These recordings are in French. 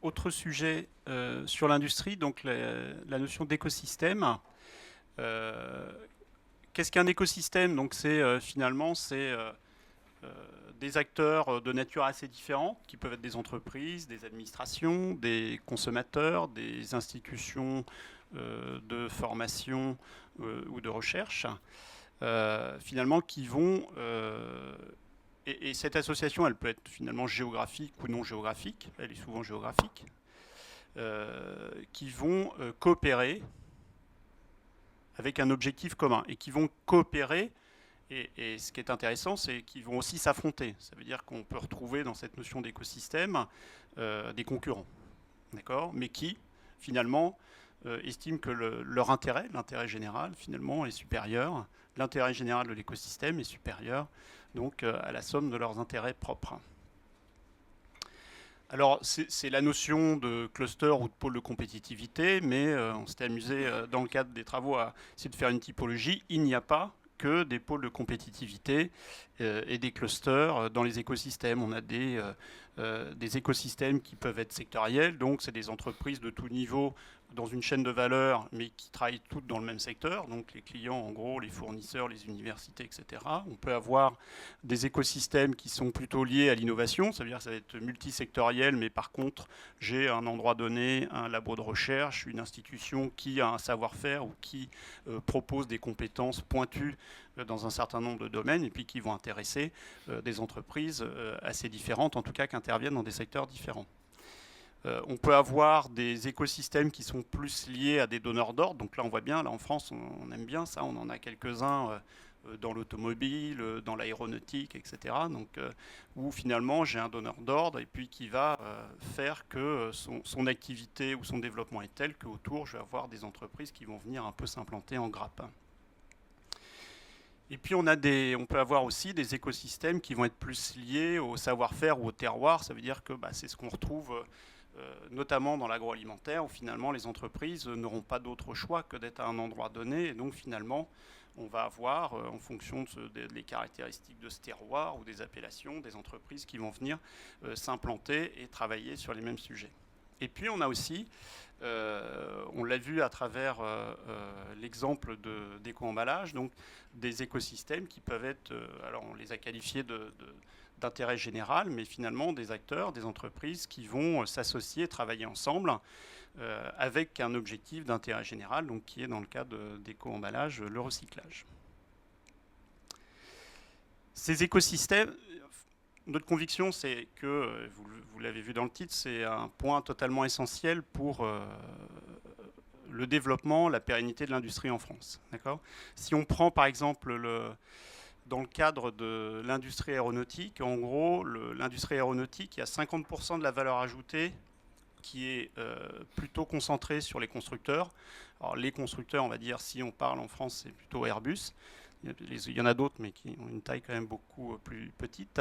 Autre sujet sur l'industrie, donc la notion d'écosystème. Qu'est-ce qu'un écosystème? Donc finalement des acteurs de nature assez différente, qui peuvent être des entreprises, des administrations, des consommateurs, des institutions de formation ou de recherche, finalement qui vont... et cette association, elle peut être finalement géographique ou non géographique, elle est souvent géographique, qui vont coopérer avec un objectif commun et qui vont coopérer. Et ce qui est intéressant, c'est qu'ils vont aussi s'affronter. Ça veut dire qu'on peut retrouver dans cette notion d'écosystème des concurrents, d'accord, mais qui finalement estiment que leur intérêt, l'intérêt général, finalement, est supérieur. L'intérêt général de l'écosystème est supérieur donc à la somme de leurs intérêts propres. Alors, c'est la notion de cluster ou de pôle de compétitivité, mais on s'était amusé dans le cadre des travaux à essayer de faire une typologie. Il n'y a pas que des pôles de compétitivité et des clusters dans les écosystèmes. On a des écosystèmes qui peuvent être sectoriels, donc c'est des entreprises de tout niveau dans une chaîne de valeur, mais qui travaillent toutes dans le même secteur, donc les clients, en gros, les fournisseurs, les universités, etc. On peut avoir des écosystèmes qui sont plutôt liés à l'innovation, ça veut dire que ça va être multisectoriel, mais par contre, j'ai un endroit donné, un labo de recherche, une institution qui a un savoir-faire ou qui propose des compétences pointues dans un certain nombre de domaines, et puis qui vont intéresser des entreprises assez différentes, en tout cas qui interviennent dans des secteurs différents. On peut avoir des écosystèmes qui sont plus liés à des donneurs d'ordre. Donc là, on voit bien, là en France, on aime bien ça. On en a quelques-uns dans l'automobile, dans l'aéronautique, etc. Donc, où finalement, j'ai un donneur d'ordre et puis qui va faire que son activité ou son développement est tel qu'autour, je vais avoir des entreprises qui vont venir un peu s'implanter en grappe. Et puis on peut avoir aussi des écosystèmes qui vont être plus liés au savoir-faire ou au terroir. Ça veut dire que c'est ce qu'on retrouve notamment dans l'agroalimentaire, où finalement les entreprises n'auront pas d'autre choix que d'être à un endroit donné. Et donc finalement, on va avoir, en fonction des caractéristiques de ce terroir ou des appellations, des entreprises qui vont venir s'implanter et travailler sur les mêmes sujets. Et puis on a aussi, on l'a vu à travers l'exemple d'éco-emballage, donc des écosystèmes qui peuvent être, alors on les a qualifiés d'intérêt général, mais finalement des acteurs, des entreprises qui vont s'associer, travailler ensemble avec un objectif d'intérêt général, donc qui est dans le cas d'éco-emballage, le recyclage. Ces écosystèmes, notre conviction, c'est que, vous l'avez vu dans le titre, c'est un point totalement essentiel pour le développement, la pérennité de l'industrie en France. Si on prend par exemple dans le cadre de l'industrie aéronautique, en gros, l'industrie aéronautique, il y a 50% de la valeur ajoutée qui est plutôt concentrée sur les constructeurs. Alors les constructeurs, on va dire, si on parle en France, c'est plutôt Airbus. Il y en a d'autres, mais qui ont une taille quand même beaucoup plus petite.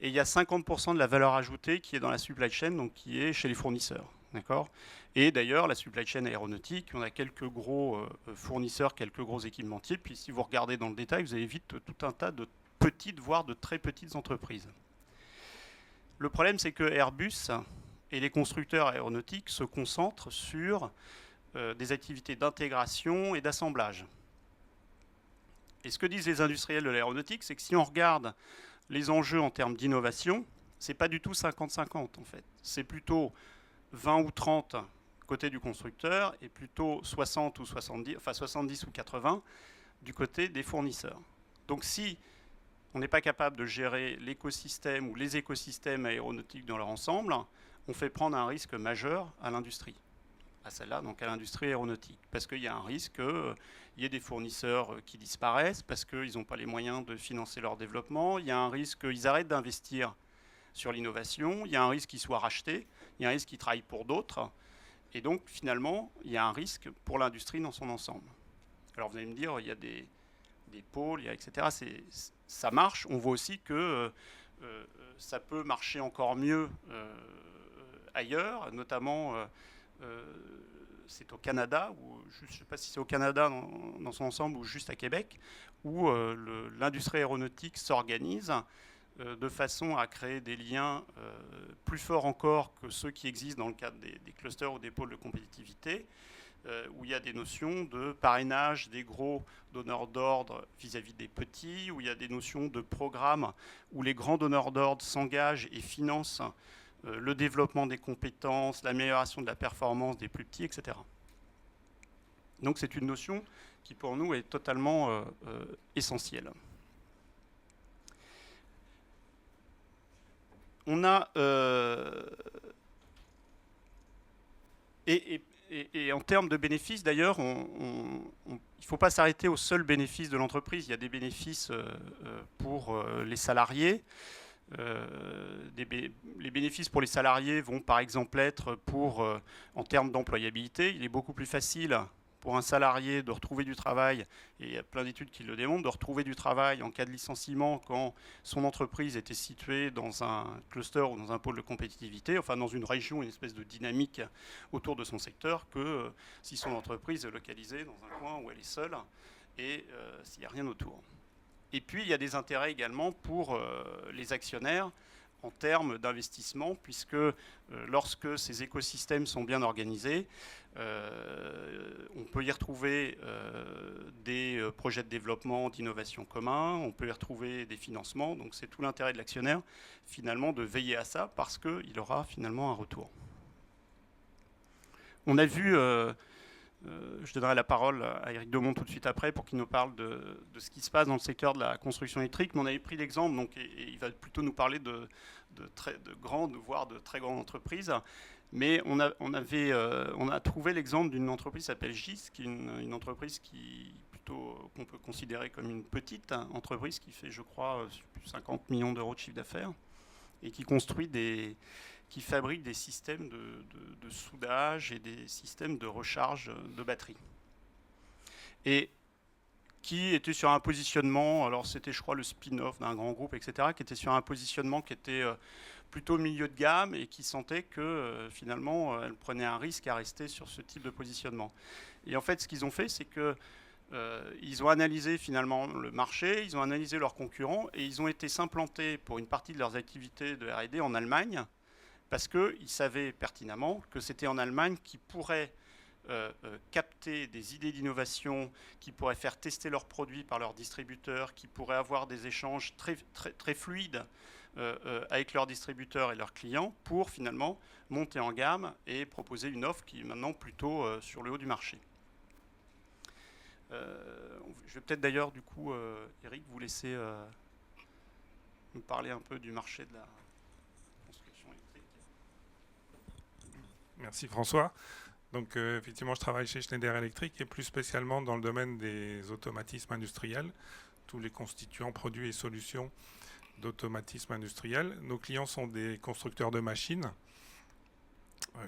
Et il y a 50% de la valeur ajoutée qui est dans la supply chain, donc qui est chez les fournisseurs. D'accord. Et d'ailleurs, la supply chain aéronautique, on a quelques gros fournisseurs, quelques gros équipementiers. Puis si vous regardez dans le détail, vous avez vite tout un tas de petites, voire de très petites entreprises. Le problème, c'est que Airbus et les constructeurs aéronautiques se concentrent sur des activités d'intégration et d'assemblage. Et ce que disent les industriels de l'aéronautique, c'est que si on regarde les enjeux en termes d'innovation, c'est pas du tout 50-50 en fait. C'est plutôt 20 ou 30 côté du constructeur et plutôt 60 ou 70, enfin 70 ou 80 du côté des fournisseurs. Donc si on n'est pas capable de gérer l'écosystème ou les écosystèmes aéronautiques dans leur ensemble, on fait prendre un risque majeur à l'industrie. À celle-là, donc à l'industrie aéronautique, parce qu'il y a un risque qu'il y ait des fournisseurs qui disparaissent, parce qu'ils n'ont pas les moyens de financer leur développement, il y a un risque qu'ils arrêtent d'investir sur l'innovation, il y a un risque qu'ils soient rachetés, il y a un risque qu'ils travaillent pour d'autres, et donc finalement, il y a un risque pour l'industrie dans son ensemble. Alors vous allez me dire, il y a des pôles, etc. Ça marche, on voit aussi que ça peut marcher encore mieux ailleurs, notamment c'est au Canada, ou je ne sais pas si c'est au Canada dans son ensemble ou juste à Québec, où l'industrie aéronautique s'organise de façon à créer des liens plus forts encore que ceux qui existent dans le cadre des clusters ou des pôles de compétitivité, où il y a des notions de parrainage des gros donneurs d'ordre vis-à-vis des petits, où il y a des notions de programmes où les grands donneurs d'ordre s'engagent et financent le développement des compétences, l'amélioration de la performance des plus petits, etc. Donc c'est une notion qui pour nous est totalement essentielle. On a et en termes de bénéfices, d'ailleurs, il ne faut pas s'arrêter aux seuls bénéfices de l'entreprise. Il y a des bénéfices pour les salariés. Les bénéfices pour les salariés vont par exemple être en termes d'employabilité. Il est beaucoup plus facile pour un salarié de retrouver du travail, et il y a plein d'études qui le démontrent, de retrouver du travail en cas de licenciement quand son entreprise était située dans un cluster ou dans un pôle de compétitivité, enfin dans une région, une espèce de dynamique autour de son secteur, que si son entreprise est localisée dans un coin où elle est seule et s'il n'y a rien autour. Et puis il y a des intérêts également pour les actionnaires en termes d'investissement, puisque lorsque ces écosystèmes sont bien organisés, on peut y retrouver des projets de développement, d'innovation communs, on peut y retrouver des financements, donc c'est tout l'intérêt de l'actionnaire finalement de veiller à ça, parce qu'il aura finalement un retour. On a vu, je donnerai la parole à Éric Domon tout de suite après pour qu'il nous parle de ce qui se passe dans le secteur de la construction électrique, mais on avait pris l'exemple, donc, et il va plutôt nous parler de grandes, voire de très grandes entreprises. Mais on a trouvé l'exemple d'une entreprise qui s'appelle GIS, qui est une entreprise qu'on peut considérer comme une petite entreprise qui fait, je crois, 50 millions d'euros de chiffre d'affaires et qui fabrique des systèmes de soudage et des systèmes de recharge de batteries. Et qui était sur un positionnement, alors c'était je crois le spin-off d'un grand groupe, etc., qui était sur un positionnement qui était plutôt milieu de gamme et qui sentait que finalement elle prenait un risque à rester sur ce type de positionnement. Et en fait ce qu'ils ont fait, c'est que ils ont analysé finalement le marché, ils ont analysé leurs concurrents et ils ont été s'implanter pour une partie de leurs activités de R&D en Allemagne, parce qu'ils savaient pertinemment que c'était en Allemagne qu'ils pourraient capter des idées d'innovation, qui pourraient faire tester leurs produits par leurs distributeurs, qui pourraient avoir des échanges très fluides avec leurs distributeurs et leurs clients pour finalement monter en gamme et proposer une offre qui est maintenant plutôt sur le haut du marché. Je vais peut-être d'ailleurs du coup, Eric, vous laisser nous parler un peu du marché de la construction électrique. Merci François. Donc effectivement, je travaille chez Schneider Electric et plus spécialement dans le domaine des automatismes industriels, tous les constituants, produits et solutions d'automatisme industriel. Nos clients sont des constructeurs de machines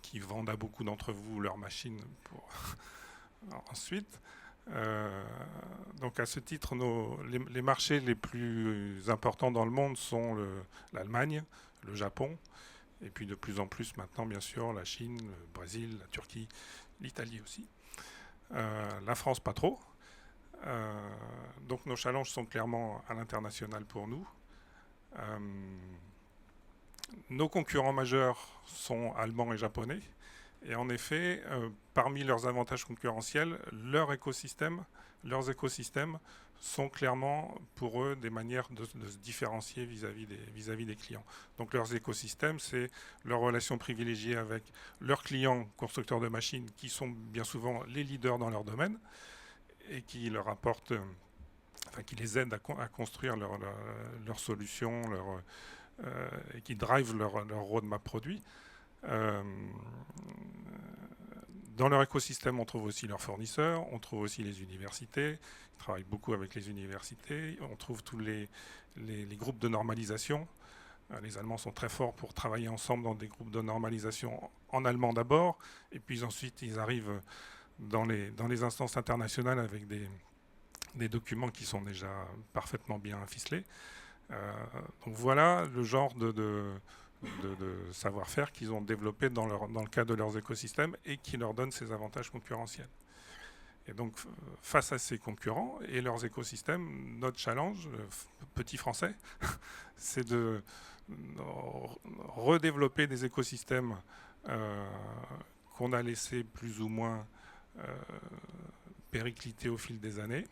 qui vendent à beaucoup d'entre vous leurs machines pour ensuite. Donc à ce titre, les marchés les plus importants dans le monde sont l'Allemagne, le Japon, et puis de plus en plus maintenant, bien sûr, la Chine, le Brésil, la Turquie, l'Italie aussi. La France, pas trop. Donc nos challenges sont clairement à l'international pour nous. Nos concurrents majeurs sont allemands et japonais. Et en effet, parmi leurs avantages concurrentiels, leurs écosystèmes sont clairement pour eux des manières de se différencier vis-à-vis des clients. Donc leurs écosystèmes, c'est leur relation privilégiée avec leurs clients constructeurs de machines qui sont bien souvent les leaders dans leur domaine et qui leur apportent, qui les aident à construire leurs solutions et qui drivent leur roadmap produit. Dans leur écosystème, on trouve aussi leurs fournisseurs, on trouve aussi les universités, ils travaillent beaucoup avec les universités, on trouve tous les groupes de normalisation. Les Allemands sont très forts pour travailler ensemble dans des groupes de normalisation en allemand d'abord, et puis ensuite ils arrivent dans les instances internationales avec des documents qui sont déjà parfaitement bien ficelés. Donc voilà le genre de savoir-faire qu'ils ont développé dans le cadre de leurs écosystèmes et qui leur donnent ces avantages concurrentiels. Et donc, face à ces concurrents et leurs écosystèmes, notre challenge, petit français, c'est de redévelopper des écosystèmes qu'on a laissés plus ou moins péricliter au fil des années.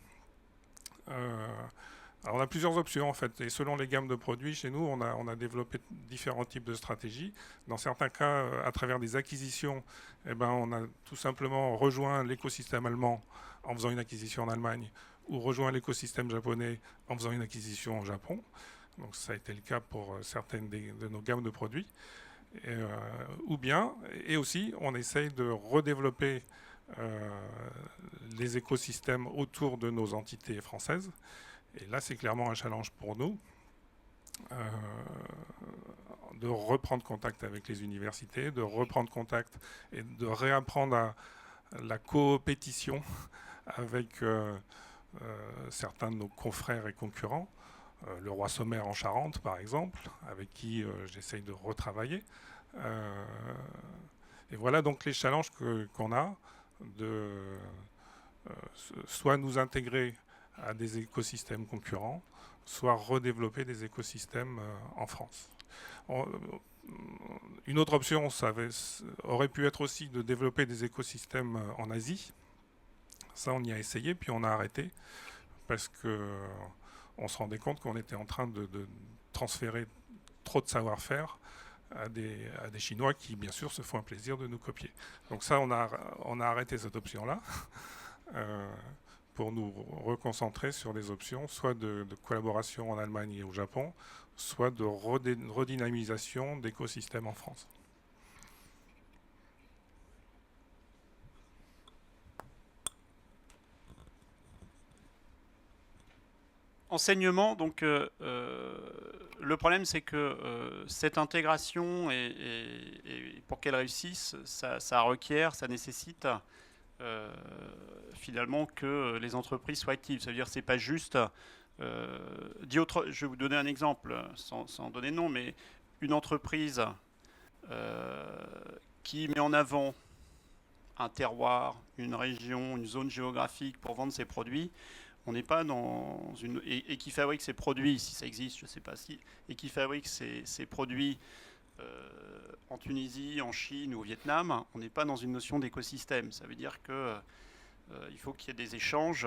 Alors on a plusieurs options en fait, et selon les gammes de produits, chez nous, on a développé différents types de stratégies. Dans certains cas, à travers des acquisitions, on a tout simplement rejoint l'écosystème allemand en faisant une acquisition en Allemagne, ou rejoint l'écosystème japonais en faisant une acquisition au Japon. Donc ça a été le cas pour certaines de nos gammes de produits. Ou bien, et aussi, on essaye de redévelopper les écosystèmes autour de nos entités françaises. Et là, c'est clairement un challenge pour nous de reprendre contact avec les universités, de reprendre contact et de réapprendre à la coopétition avec certains de nos confrères et concurrents. Le Roi Sommer en Charente, par exemple, avec qui j'essaye de retravailler. Et voilà donc les challenges qu'on a de soit nous intégrer à des écosystèmes concurrents, soit redévelopper des écosystèmes en France. Une autre option aurait pu être aussi de développer des écosystèmes en Asie. Ça, on y a essayé, puis on a arrêté, parce qu'on se rendait compte qu'on était en train de transférer trop de savoir-faire à des Chinois qui, bien sûr, se font un plaisir de nous copier. Donc ça, on a arrêté cette option-là. Pour nous reconcentrer sur des options soit de collaboration en Allemagne et au Japon, soit de redynamisation d'écosystèmes en France. Enseignement, donc le problème c'est que cette intégration, et pour qu'elle réussisse, ça requiert, ça nécessite finalement que les entreprises soient actives. Ça veut dire que c'est pas juste je vais vous donner un exemple sans donner de nom, mais une entreprise qui met en avant un terroir, une région, une zone géographique pour vendre ses produits. On n'est pas dans une... Et qui fabrique ses produits, si ça existe, je ne sais pas si... Et qui fabrique ses produits en Tunisie, en Chine ou au Vietnam, on n'est pas dans une notion d'écosystème. Ça veut dire que il faut qu'il y ait des échanges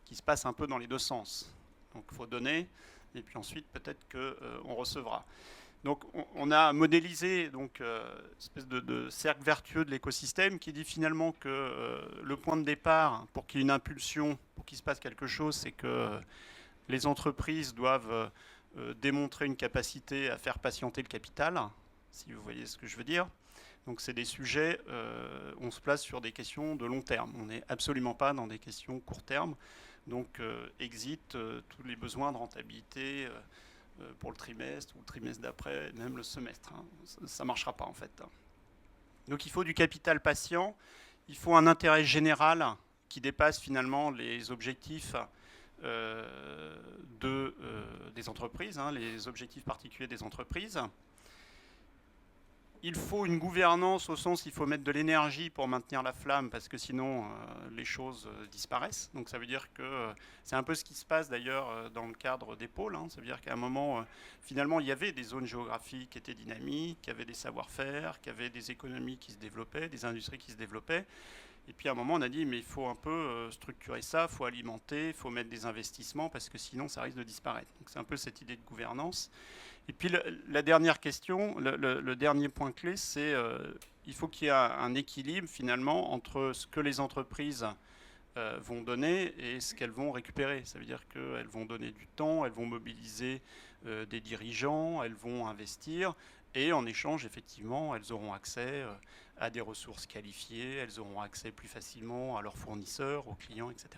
qui se passent un peu dans les deux sens. Donc il faut donner, et puis ensuite peut-être qu'on recevra. Donc on a modélisé donc, une espèce de cercle vertueux de l'écosystème qui dit finalement que le point de départ pour qu'il y ait une impulsion, pour qu'il se passe quelque chose, c'est que les entreprises doivent démontrer une capacité à faire patienter le capital, si vous voyez ce que je veux dire. Donc c'est des sujets, on se place sur des questions de long terme. On n'est absolument pas dans des questions court terme. Donc exit tous les besoins de rentabilité pour le trimestre ou le trimestre d'après, même le semestre. Hein. Ça ne marchera pas en fait. Donc il faut du capital patient, il faut un intérêt général qui dépasse finalement les objectifs des entreprises, hein, les objectifs particuliers des entreprises. Il faut une gouvernance au sens, il faut mettre de l'énergie pour maintenir la flamme, parce que sinon les choses disparaissent. Donc ça veut dire que c'est un peu ce qui se passe d'ailleurs dans le cadre des pôles. Hein. Ça veut dire qu'à un moment, finalement, il y avait des zones géographiques qui étaient dynamiques, qui avaient des savoir-faire, qui avaient des économies qui se développaient, des industries qui se développaient. Et puis à un moment, on a dit, mais il faut un peu structurer ça, il faut alimenter, il faut mettre des investissements, parce que sinon, ça risque de disparaître. Donc c'est un peu cette idée de gouvernance. Et puis la dernière question, le dernier point clé, c'est il faut qu'il y ait un équilibre finalement entre ce que les entreprises vont donner et ce qu'elles vont récupérer. Ça veut dire qu'elles vont donner du temps, elles vont mobiliser des dirigeants, elles vont investir, et en échange, effectivement, elles auront accès à des ressources qualifiées, elles auront accès plus facilement à leurs fournisseurs, aux clients, etc.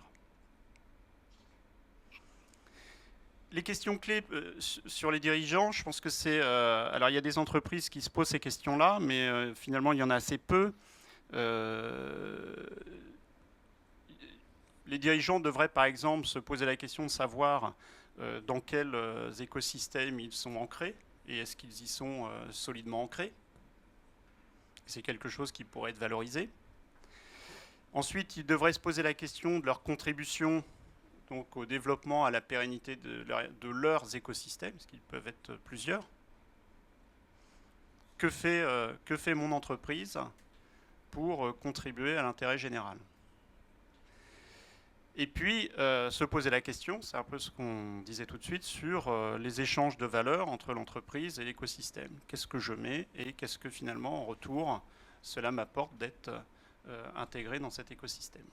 Les questions clés sur les dirigeants, je pense que c'est... alors il y a des entreprises qui se posent ces questions-là, mais finalement il y en a assez peu. Les dirigeants devraient par exemple se poser la question de savoir dans quels écosystèmes ils sont ancrés. et est-ce qu'ils y sont solidement ancrés? C'est quelque chose qui pourrait être valorisé. Ensuite, ils devraient se poser la question de leur contribution donc, au développement, à la pérennité de leurs écosystèmes, parce qu'ils peuvent être plusieurs. Que fait mon entreprise pour contribuer à l'intérêt général? Et puis, se poser la question, c'est un peu ce qu'on disait tout de suite, sur les échanges de valeur entre l'entreprise et l'écosystème. Qu'est-ce que je mets et qu'est-ce que finalement, en retour, cela m'apporte d'être intégré dans cet écosystème.